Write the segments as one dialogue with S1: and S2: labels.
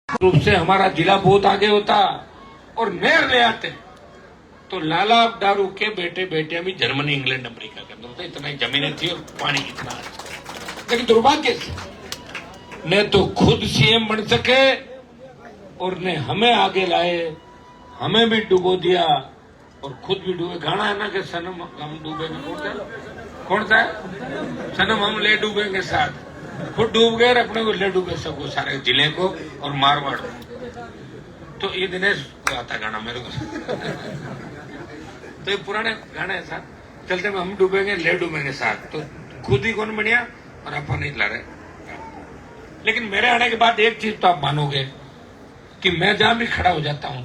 S1: रूप से हमारा जिला बहुत आगे होता और नहर ले आते तो लाला डारू के बेटे बेटे अभी जर्मनी इंग्लैंड अमेरिका के अंदर होते, इतना ही जमीनें थी और पानी इतना। लेकिन दुर्भाग्य से न तो खुद सीएम बन सके और न हमें आगे लाए, हमें भी डुबो दिया और खुद भी डूबे। गाना है ना कि सनम हम डूबेंगे, कौन सा है? सनम हम ले डूबेंगे साथ, खुद डूब गए और अपने को ले डूबे सबको, सारे जिले को और मारवाड़ को। तो ये दिनेश को आता गाना मेरे को तो ये पुराने गाने हैं साथ चलते में, हम डूबेंगे ले डूबेंगे साथ। तो खुद ही कौन बढ़िया और अपन नहीं लड़े। लेकिन मेरे आने के बाद एक चीज तो आप मानोगे कि मैं जहां भी खड़ा हो जाता हूं,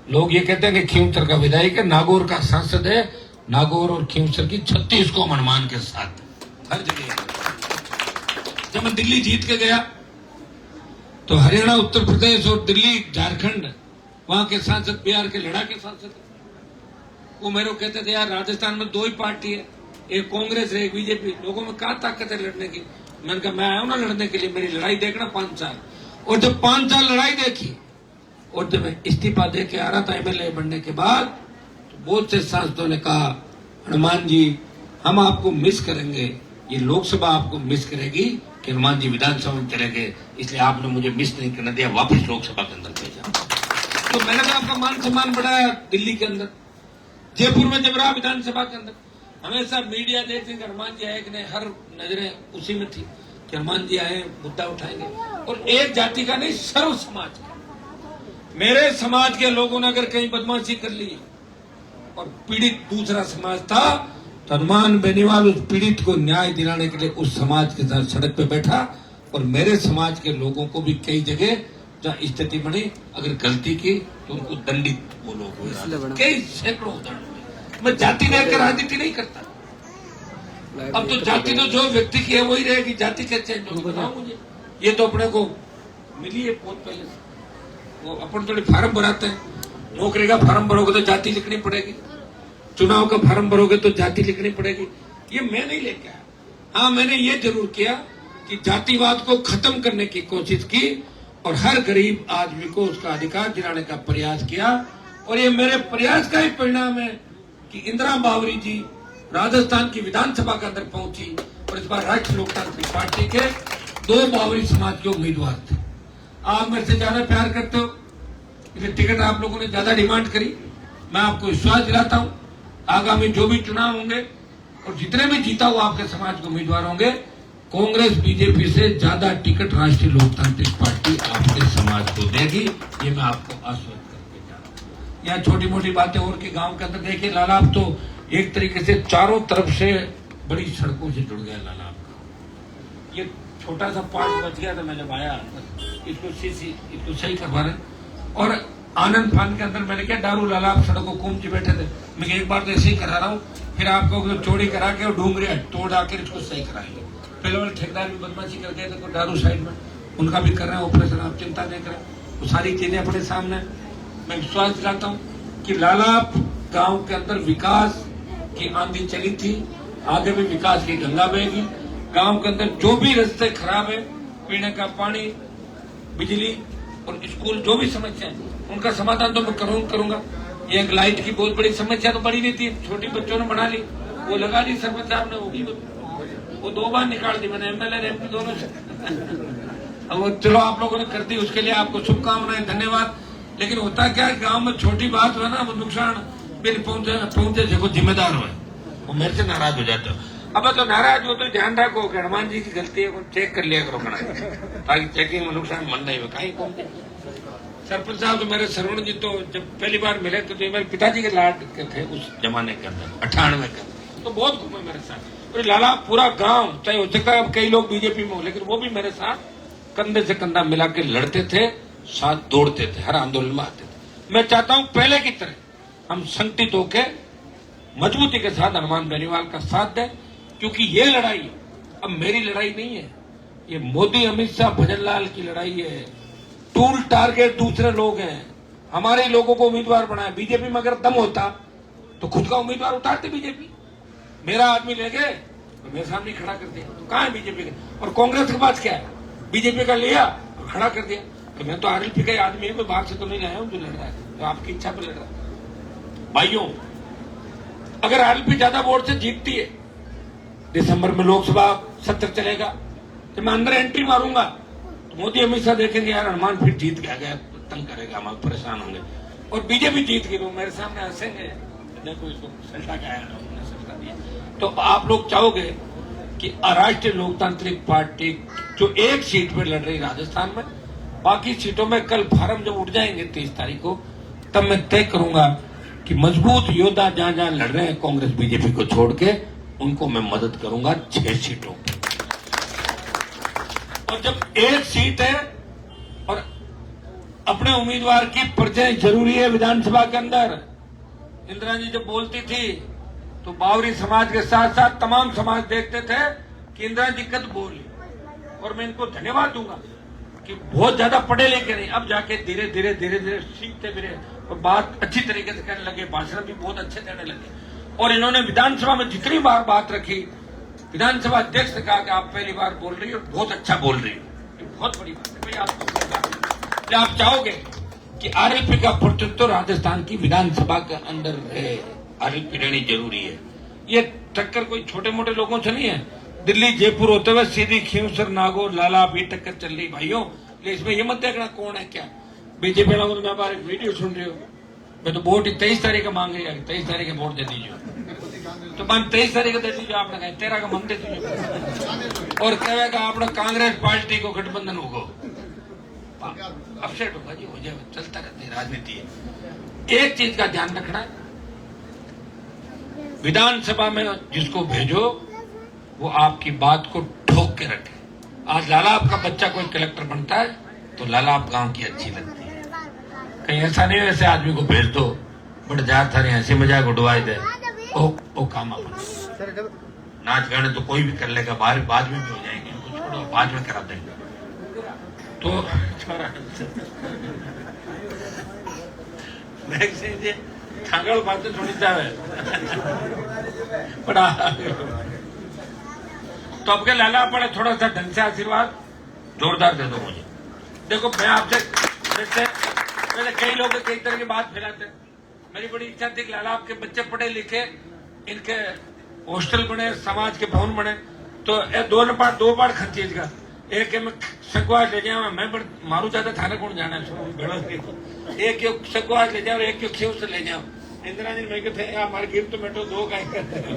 S1: लोग ये कहते हैं कि खींवसर का विधायक है, नागौर का सांसद है, नागौर और खींवसर की 36 को मनमान के साथ हर जगह। जब मैं दिल्ली जीत के गया तो हरियाणा, उत्तर प्रदेश और दिल्ली, झारखंड, वहां के सांसद, बिहार के लड़ा के सांसद, वो मेरे को कहते थे यार राजस्थान में दो ही पार्टी है, एक कांग्रेस है एक बीजेपी, लोगों में कहां ताकत है लड़ने की। मैंने कहा मैं आया हूं ना लड़ने के लिए, मेरी लड़ाई देखना 5 साल। और जब 5 साल लड़ाई देखी और जब मैं इस्तीफा दे के आ रहा था एमएलए बनने के बाद, तो बहुत से सांसदों ने कहा हनुमान जी हम आपको मिस करेंगे, ये लोकसभा आपको मिस करेगी कि हनुमान जी विधानसभा में चले गए, इसलिए आपने मुझे मिस नहीं करने दिया, वापस लोकसभा के अंदर भेजा। तो मैंने तो आपका मान सम्मान बढ़ाया दिल्ली के अंदर, जयपुर में जब रहा विधानसभा के अंदर, हमेशा मीडिया देखते कि हनुमान जी आए कि नहीं, हर नजरें उसी में थी कि हनुमान जी आए मुद्दा उठाएंगे। और एक जाति का नहीं, सर्व समाज का। मेरे समाज के लोगों ने अगर कहीं बदमाशी कर ली और पीड़ित दूसरा समाज था, तो हनुमान बेनीवाल उस पीड़ित को न्याय दिलाने के लिए उस समाज के साथ सड़क पे बैठा। और मेरे समाज के लोगों को भी कई जगह जहाँ स्थिति बनी, अगर गलती की तो उनको दंडित वो लोग हुए, कई सैकड़ों उदाहरण। मैं जाति लेकर राजनीति नहीं करता। अब तो जाति तो जो व्यक्ति की है वही रहेगी, जाति क्या चेंज होगी बताओ मुझे। ये तो अपने को मिली है बहुत पहले से। वो अपन थोड़ी फार्म भराते हैं, नौकरी का फार्म भरोगे तो जाति लिखनी पड़ेगी, चुनाव का फार्म भरोगे तो जाति लिखनी पड़ेगी। ये मैं नहीं लेके आया। हाँ, मैंने ये जरूर किया कि जातिवाद को खत्म करने की कोशिश की और हर गरीब आदमी को उसका अधिकार दिलाने का प्रयास किया। और ये मेरे प्रयास का ही परिणाम है कि इंदिरा बावरी जी राजस्थान की विधानसभा के अंदर पहुंची और इस बार राष्ट्रीय लोकतांत्रिक पार्टी के 2 बावरी समाज के उम्मीदवार थे। आप मेरे से ज्यादा प्यार करते हो, इसलिए टिकट आप लोगों ने ज्यादा डिमांड करी। मैं आपको विश्वास दिलाता हूं आगामी जो भी चुनाव होंगे और जितने भी जीता हुआ आपके समाज के उम्मीदवार होंगे, कांग्रेस बीजेपी से ज्यादा टिकट राष्ट्रीय लोकतांत्रिक पार्टी आपके समाज को देगी। ये मैं आपको आश्वस्त करके जा रहा हूँ। यहाँ छोटी मोटी बातें और के गांव के अंदर देखिए, लालाब तो एक तरीके से चारों तरफ से बड़ी सड़कों से जुड़ गया लालाब का। ये छोटा सा पार्ट बच गया था, मैं जब आया इसको सही करवा रहे। और आनंद फान के अंदर मैंने क्या डारू लालाब सड़कों कूमचे बैठे थे, मैं एक बार तो ऐसे ही करा रहा हूँ, फिर आपको चौड़ी करा के और डूंगरे तोड़ आकर इसको सही कराएंगे। पहले वाले ठेकेदार भी बदमाशी कर गए थे डारू साइड में, उनका भी कर रहे हैं ऑपरेशन, आप चिंता नहीं करें, वो सारी चीजें अपने सामने। मैं विश्वास दिलाता हूँ कि लालाब गांव के अंदर विकास की आंधी चली थी, आगे भी विकास की गंगा बहेगी। गांव के अंदर जो भी रास्ते खराब है, पीने का पानी, बिजली और स्कूल, जो भी समस्या है उनका समाधान तो मैं करूंगा। एक लाइट की बहुत बड़ी समस्या तो बड़ी नहीं थी, छोटी बच्चों ने बना ली, वो लगा दी सरपंच साहब ने, वो 2 बार निकाल दी मैंने, एमएलए एमपी दोनों से। अब चलो आप लोगों ने कर दी, उसके लिए आपको शुभकामनाएं, धन्यवाद। लेकिन होता क्या है, गांव में छोटी बात हो ना, वो नुकसान मेरे पहुंचे जो जिम्मेदार हो, वो मेरे से नाराज हो जाते हो। अब तो नाराज हो तो ध्यान रखो कि हनुमान जी की गलती है, चेक कर लिया करो कड़ा, ताकि चेकिंग में नुकसान मन नहीं हो। कहीं पहुंचे सरपंच साहब तो मेरे श्रवण जी तो जब पहली बार मिले तो मेरे पिताजी के लाड के थे उस जमाने के अंदर, 98 के, तो बहुत घूमे मेरे साथ। और लाला पूरा गांव, चाहे हो सकता है कई लोग बीजेपी में हो, लेकिन वो भी मेरे साथ कंधे से कंधा मिला के लड़ते थे, साथ दौड़ते थे, हर आंदोलन में आते थे। मैं चाहता हूं पहले की तरह हम संगठित होकर मजबूती के साथ हनुमान बेनीवाल का साथ दें, क्योंकि ये लड़ाई अब मेरी लड़ाई नहीं है, ये मोदी, अमित शाह, भजनलाल की लड़ाई है। टूल टारगेट दूसरे लोग हैं, हमारे लोगों को उम्मीदवार बनाए। बीजेपी में अगर दम होता तो खुद का उम्मीदवार उतारते बीजेपी, मेरा आदमी ले गए तो मेरे सामने खड़ा कर दिया, तो कहां है बीजेपी का। और कांग्रेस के पास क्या है, बीजेपी का लिया खड़ा कर दिया। कि मैं तो आरएलपी का आदमी है, कोई बाहर से तो नहीं लाया हूं जो लड़ रहा है, तो आपकी इच्छा पर लड़ रहा है। भाइयों, अगर आरएलपी ज्यादा वोट से जीतती है, दिसंबर में लोकसभा सत्र चलेगा, तो मैं अंदर एंट्री मारूंगा तो मोदी अमित शाह देखेंगे यार हनुमान फिर जीत गया, तंग करेगा, हम परेशान होंगे। और बीजेपी जीत गई तो मेरे सामने हंसेंगे, देखो इसको सल्टा क्या है, सल्टा दिया। तो आप लोग चाहोगे कि राष्ट्रीय लोकतांत्रिक पार्टी जो एक सीट पर लड़ रही राजस्थान में, बाकी सीटों में कल फार्म जब उठ जाएंगे 23 तारीख को, तब मैं तय करूंगा कि मजबूत योद्धा जहां जहां लड़ रहे हैं कांग्रेस बीजेपी को छोड़ के, उनको मैं मदद करूंगा 6 सीटों पर। और जब एक सीट है और अपने उम्मीदवार की परिचय जरूरी है विधानसभा के अंदर, इंदिरा जी जब बोलती थी तो बावरी समाज के साथ साथ तमाम समाज देखते थे कि इंदिरा जी कद बोली, और मैं इनको धन्यवाद दूंगा कि बहुत ज्यादा पढ़े लिखे नहीं, अब जाके धीरे धीरे धीरे धीरे सीखते फिरे और बात अच्छी तरीके से करने लगे, भाषण भी बहुत अच्छे देने लगे। और इन्होंने विधानसभा में जितनी बार बात रखी, विधानसभा अध्यक्ष ने कहा कि आप पहली बार बोल रही हो, बहुत अच्छा बोल रही हो, ये बहुत बड़ी बात है भाई। आप चाहोगे कि आरएलपी का प्रतिनिधित्व राजस्थान की विधानसभा के अंदर रहे, आरएलपी रहनी जरूरी है। ये टक्कर कोई छोटे मोटे लोगों से नहीं है, दिल्ली जयपुर होते हुए सीधी खींवसर नागौर लाला भी टक्कर चल रही भाइयों। इसमें ये मत देखना कौन है क्या, बीजेपी वालों को मैं बार एक वीडियो सुन रही हूँ, मैं तो वोट 23 तारीख का मांगेगा, 23 तारीख के वोट दे दीजिए, तो मैं 23 तारीख को दे दीजिए, आपने कहा 13 का मन दे दीजिए, और कहेगा आपने कांग्रेस पार्टी को गठबंधन होगा, अपसेट होगा जी, हो जाए, चलता रहता है, राजनीति है। एक चीज का ध्यान रखना, विधानसभा में जिसको भेजो वो आपकी बात को ठोक के रखे। आज लाला आपका बच्चा कोई कलेक्टर बनता है तो लाला आप गांव की अच्छी लगती है, कहीं ऐसा नहीं ऐसे आदमी को भेज दो बट जा थारे हंसी मजाक उड़वाए दे, ओ काम अपन नाच गाने तो कोई भी कर लेगा, बाहर बाद में भी हो जाएंगे, कुछ छोड़ो बाद में करा देंगे। तो खागड़ बातें थोड़ी जावे बड़ा, तो अब के लाला पड़े थोड़ा सा ढंग से आशीर्वाद जोरदार दे दो मुझे। देखो मैं आपसे पहले कई लोग कई तरह की बात फैलाते, मेरी बड़ी इच्छा थी कि लाला आपके बच्चे पढ़े लिखे, इनके हॉस्टल बने, समाज के भवन बने, तो दो बार खर्चेगा, एक मैं सकवास ले जाऊँ, मैं मारू चाहता थाने कौन जाना है, एक सकवास ले जाओ, एक खीव से ले जाओ। इंदिरा जी मैं थे हमारे गिर तो बैठो दो गाय करते हो,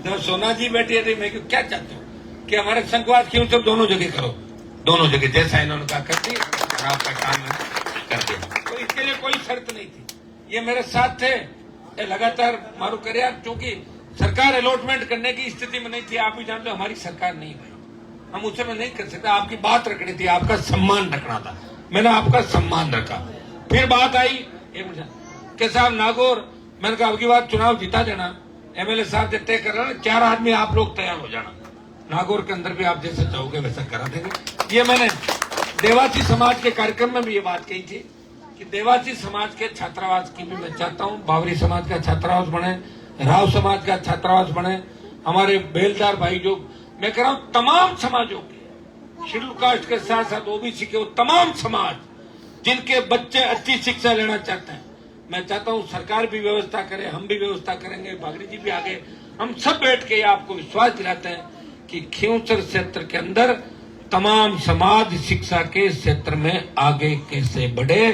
S1: जब सोना जी बैठी है मैं क्या चाहते हो कि हमारे संघवाद क्यों सब दोनों जगह करो, दोनों जगह जैसा इन्होंने कहा कर दी और आपका काम कर दिया, तो इसके लिए कोई शर्त नहीं थी, ये मेरे साथ थे, ये लगातार मारू करे यार, क्योंकि सरकार अलॉटमेंट करने की स्थिति में नहीं थी, आप भी जानते हो हमारी सरकार नहीं भाई, हम उससे में नहीं कर सकते, आपकी बात रखनी थी, आपका सम्मान रखना था, मैंने आपका सम्मान रखा। फिर बात आई कि साहब नागौर, मैंने कहा आपकी बात चुनाव जीता देना, एमएलए साहब जब तय कर रहे हैं 4 आदमी आप लोग तैयार हो जाना, नागौर के अंदर भी आप जैसे चाहोगे वैसा करा देंगे। ये मैंने देवासी समाज के कार्यक्रम में भी ये बात कही थी कि देवासी समाज के छात्रावास की भी मैं चाहता हूँ, बावरी समाज का छात्रावास बने, राव समाज का छात्रावास बने, हमारे बेलदार भाई जो मैं कह रहा हूँ तमाम समाजों के, शेड्यूल कास्ट के साथ साथ ओबीसी के वो तमाम समाज जिनके बच्चे अच्छी शिक्षा लेना चाहते हैं, मैं चाहता हूँ सरकार भी व्यवस्था करे, हम भी व्यवस्था करेंगे, बागरी जी भी आगे, हम सब बैठ के आपको विश्वास दिलाते हैं कि खींवसर क्षेत्र के अंदर तमाम समाज शिक्षा के क्षेत्र में आगे कैसे बढ़े,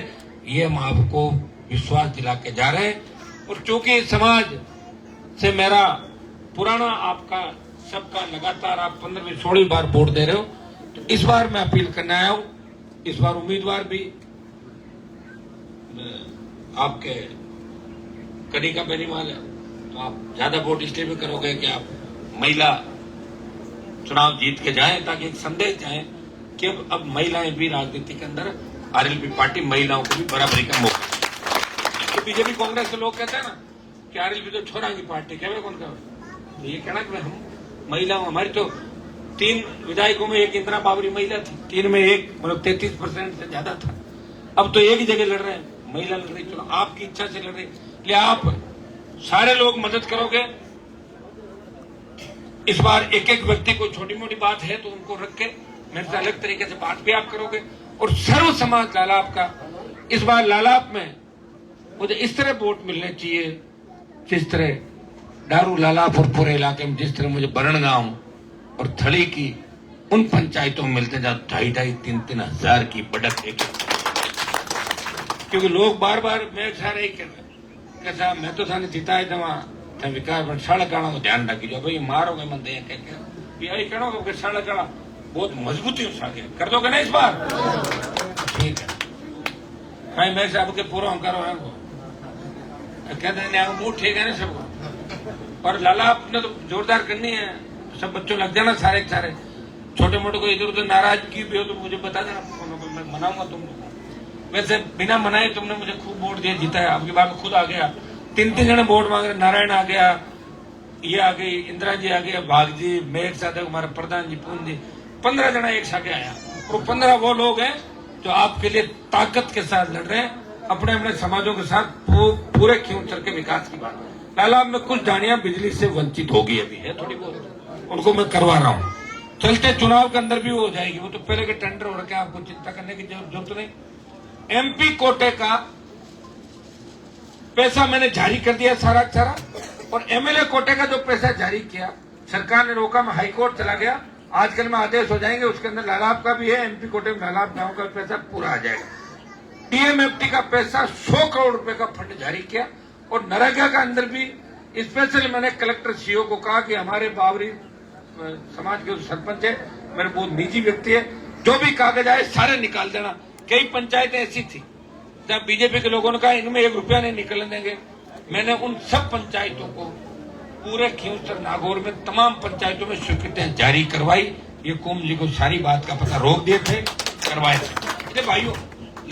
S1: ये हम आपको विश्वास दिला के जा रहे हैं। और चूंकि समाज से मेरा पुराना आपका सबका लगातार आप 15वीं-16वीं बार वोट दे रहे हो, तो इस बार मैं अपील करने आया हूं, इस बार उम्मीदवार भी आपके कड़ी का बेनीमाल है, तो आप ज्यादा वोट इसलिए भी करोगे कि आप महिला चुनाव जीत के जाएं, ताकि एक संदेश जाए कि अब महिलाएं भी राजनीति के अंदर, आरएलपी पार्टी महिलाओं को भी बराबरी का मौका देगी। तो बीजेपी कांग्रेस के लोग कहते हैं ना कि आरएलपी तो छोरा की पार्टी, क्या कौन का, तो ये कहना कि हम महिलाओं, हमारी तो 3 विधायकों में एक इंदिरा बाबरी महिला थी, 3 में एक, मतलब 33% से ज्यादा था, अब तो एक ही जगह लड़ रहे हैं, महिला लड़ रही, चलो आपकी इच्छा से लड़ रही, इसलिए आप सारे लोग मदद करोगे। इस बार एक एक व्यक्ति को छोटी मोटी बात है तो उनको रख के मेरे से अलग तरीके से बात भी आप करोगे, और सर्व समाज लालाप का। इस बार लालाप में मुझे इस तरह वोट मिलने चाहिए जिस तरह डारू लालाप और पूरे इलाके में जिस तरह मुझे बरणगांव और थली की उन पंचायतों में मिलते जहां 2,500-3,000 हजार की बढ़त है। क्योंकि लोग बार बार मैं सारे कैसा मैं तो थाने जिताए जमा विकास पर सड़क आना को ध्यान रखी जो भाई मारोगे मन दे यही कहो सड़क आना बहुत मजबूती हो सके कर दोगे ना इस बार ठीक है भाई मैं साहब के पूरा करो है कहते हैं मुंह ठीक है ना सबको और लाला आपने तो जोरदार करनी है सब बच्चों लग जाना सारे सारे छोटे मोटे को इधर उधर नाराजगी भी हो तो मुझे बता देना मैं मनाऊंगा तुम लोग वैसे बिना मनाए तुमने मुझे खूब वोट दिया जीता है आपकी बात खुद आ गया 3 जने वोट मांग रहे नारायण आ गया ये आ गई इंदिरा जी आ गया भाग जी मेघ साधक हमारा प्रधान जी पून जी 15 जना एक साथ आया और 15 वो लोग हैं जो आपके लिए ताकत के साथ लड़ रहे हैं अपने अपने समाजों के साथ पूरे क्यों चल के विकास की बात। लाला में कुछ डाणियां बिजली से वंचित होगी अभी है थोड़ी बहुत उनको मैं करवा रहा हूँ चलते चुनाव के अंदर भी हो जाएगी वो तो पहले के टेंडर हो रखे आपको चिंता करने की जरूरत नहीं। एमपी कोटे का पैसा मैंने जारी कर दिया सारा और एमएलए कोटे का जो पैसा जारी किया सरकार ने रोका मैं हाईकोर्ट चला गया आजकल में आदेश हो जाएंगे उसके अंदर लालाप का भी है एमपी कोटे में लालाप गांव का पैसा पूरा आ जाएगा। डीएमएफटी का पैसा 100 करोड़ रुपए का फंड जारी किया और नरेगा का अंदर भी स्पेशली मैंने कलेक्टर सीओ को कहा कि हमारे बावरी समाज के सरपंच है मेरे बहुत निजी व्यक्ति है जो भी कागज आए सारे निकाल देना। कई पंचायतें ऐसी थी जहां बीजेपी के लोगों ने कहा इनमें 1 रुपया नहीं निकलने देंगे मैंने उन सब पंचायतों को पूरे खींवसर नागौर में तमाम पंचायतों में स्वीकृतियां जारी करवाई। ये कुंभ जी को सारी बात का पता रोक दिए थे करवाए थे। भाइयों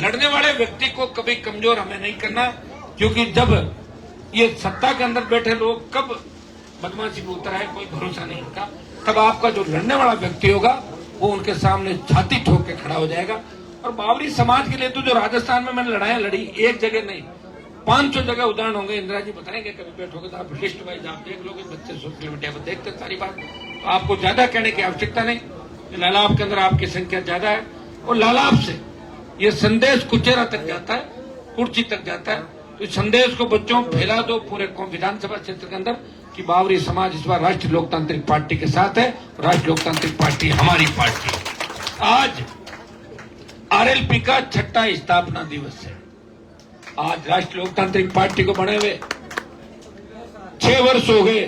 S1: लड़ने वाले व्यक्ति को कभी कमजोर हमें नहीं करना क्योंकि जब ये सत्ता के अंदर बैठे लोग कब बदमाशी में उतर आए कोई भरोसा नहीं होता तब आपका जो लड़ने वाला व्यक्ति होगा वो उनके सामने छाती ठोक के खड़ा हो जाएगा। और बावरी समाज के लिए तो जो राजस्थान में मैंने लड़ाइयां लड़ी एक जगह नहीं 500 जगह उदाहरण होंगे इंदिरा जी बताएंगे कभी बैठोगे तो आप लिस्ट वाइज आप देख लोगे बच्चे सोशल मीडिया पर देखते सारी बात तो आपको ज्यादा कहने की आवश्यकता नहीं। लालाप के अंदर आपकी संख्या ज्यादा है और लालाप से ये संदेश कुचेरा तक जाता है कुर्ची तक जाता है तो इस संदेश को बच्चों फैला दो पूरे विधानसभा क्षेत्र के अंदर कि बावरी समाज इस बार राष्ट्रीय लोकतांत्रिक पार्टी के साथ है। राष्ट्रीय लोकतांत्रिक पार्टी हमारी पार्टी। आज आरएलपी का 6ठा स्थापना दिवस है। आज राष्ट्रीय लोकतांत्रिक पार्टी को बने हुए 6 वर्ष हो गए।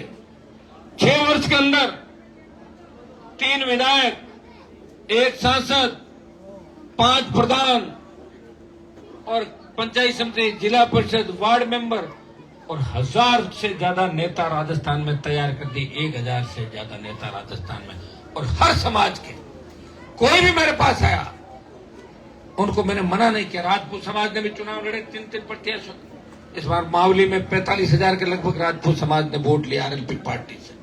S1: 6 वर्ष के अंदर 3 विधायक 1 सांसद 5 प्रधान और पंचायत समिति जिला परिषद वार्ड मेंबर और 1000 से ज्यादा नेता राजस्थान में तैयार कर दी। 1000 से ज्यादा नेता राजस्थान में और हर समाज के कोई भी मेरे पास आया उनको मैंने मना नहीं किया। राजपूत समाज ने भी चुनाव लड़े 3 प्रत्याशी इस बार मावली में 45,000 के लगभग राजपूत समाज ने वोट लिया आरएलपी पार्टी से।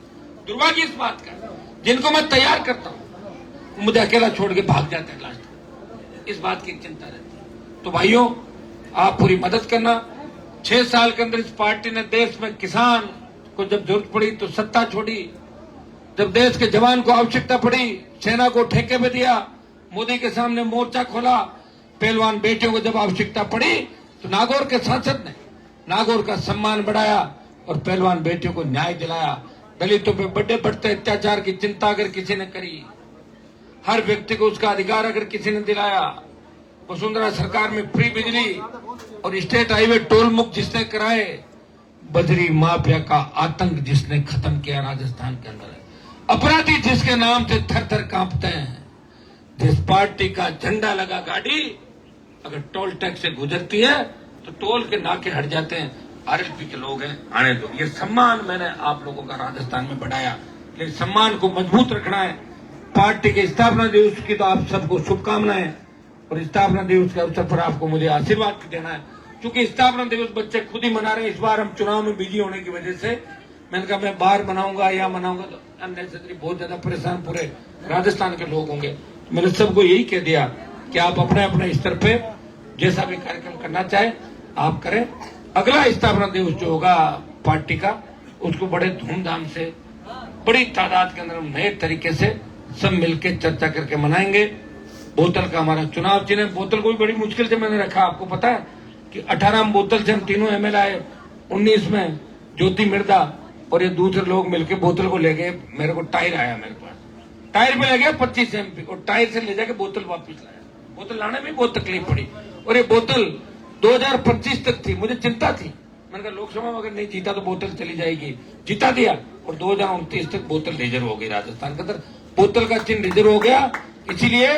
S1: दुर्भाग्य इस बात का जिनको मैं तैयार करता हूं मुझे अकेला छोड़ के भाग जाते हैं लास्ट इस बात की चिंता रहती है। तो भाइयों आप पूरी मदद करना। 6 साल के अंदर इस पार्टी ने देश में किसान को जब जरूरत पड़ी तो सत्ता छोड़ी जब देश के जवान को आवश्यकता पड़ी सेना को ठेके पे दिया मोदी के सामने मोर्चा खोला पहलवान बेटियों को जब आवश्यकता पड़ी तो नागौर के सांसद ने नागौर का सम्मान बढ़ाया और पहलवान बेटियों को न्याय दिलाया। दलितों पे बड़े बढ़ते अत्याचार की चिंता अगर किसी ने करी हर व्यक्ति को उसका अधिकार अगर किसी ने दिलाया वसुंधरा सरकार में फ्री बिजली और स्टेट हाईवे टोल मुक्त जिसने कराए बजरी माफिया का आतंक जिसने खत्म किया राजस्थान के अंदर अपराधी जिसके नाम से थर थर कांपते हैं जिस पार्टी का झंडा लगा गाड़ी अगर टोल टैक्स से गुजरती है तो टोल के नाके हट जाते हैं। आरएलपी के लोग हैं आने दो। ये सम्मान मैंने आप लोगों का राजस्थान में बढ़ाया लेकिन सम्मान को मजबूत रखना है। पार्टी के स्थापना दिवस की तो आप सबको शुभकामनाएं और स्थापना दिवस के अवसर पर आपको मुझे आशीर्वाद भी देना है क्योंकि स्थापना दिवस बच्चे खुद ही मना रहे हैं। इस बार हम चुनाव में बिजी होने की वजह से मैंने कहा मैं बाहर मनाऊंगा या मनाऊंगा तो अननेसेसरी बहुत ज्यादा परेशान पूरे राजस्थान के लोग होंगे। मैंने सबको यही कह दिया कि आप अपने अपने स्तर पे जैसा भी कार्यक्रम करना चाहे आप करें। अगला स्थापना दिवस जो होगा पार्टी का उसको बड़े धूमधाम से बड़ी तादाद के अंदर नए तरीके से सब मिलकर चर्चा करके मनाएंगे। बोतल का हमारा चुनाव चिन्ह बोतल को भी बड़ी मुश्किल से मैंने रखा। आपको पता है कि 18 बोतल से हम तीनों एमएलए आए, 19 में ज्योति मिर्दा और ये दूसरे लोग मिलकर बोतल को ले गए। मेरे को टायर आया, मेरे पास टायर पे ले गया 25 MP और टायर से ले जाके बोतल वापस लाया। बोतल लाने में बहुत तकलीफ पड़ी और ये बोतल 2025 तक थी। मुझे चिंता थी, मैंने कहा लोकसभा में अगर नहीं जीता तो बोतल चली जाएगी। जीता दिया और 2029 तक बोतल रिजर्व हो गई राजस्थान के अंदर। बोतल का चिन्ह रिजर्व हो गया, इसीलिए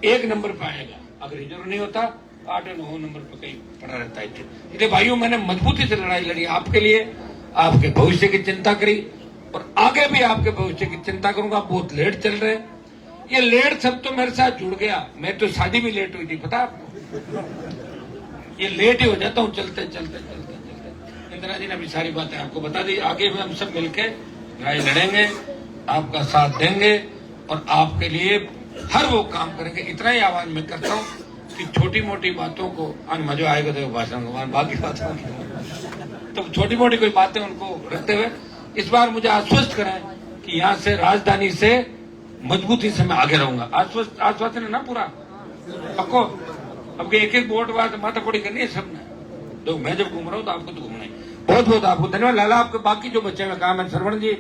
S1: 1 नंबर पे आएगा। अगर रिजर्व नहीं होता 8 या 9 नंबर पे कहीं पड़ा रहता है। इसलिए भाइयों मैंने मजबूती से लड़ाई लड़ी आपके लिए, आपके भविष्य की चिंता करी और आगे भी आपके भविष्य की चिंता करूंगा। बहुत लेट चल रहे, ये लेट सब तो मेरे साथ जुड़ गया। मैं तो शादी भी लेट हुई थी, पता आपको। ये लेट ही हो जाता हूँ चलते चलते चलते चलते। इंदिरा जी ने भी सारी बातें आपको बता दी। आगे भी हम सब मिलके लड़ाई लड़ेंगे, आपका साथ देंगे और आपके लिए हर वो काम करेंगे। इतना ही आह्वान मैं करता हूँ कि छोटी मोटी बातों को मजा आएगा तो भाषण भगवान, बाकी बातों तो छोटी मोटी कोई बातें उनको रखते हुए इस बार मुझे आश्वस्त कराएं कि यहाँ से राजधानी से मजबूती से मैं आगे रहूंगा। आश्वासन है ना पूरा पक्को। अब एक एक वोट बाद माथा फोड़ी करनी है सबने, तो मैं जब घूम रहा हूँ तो आपको तो घूमना है। बहुत बहुत आपको धन्यवाद। लाला आपके बाकी जो बच्चे हुए काम है, श्रवण जी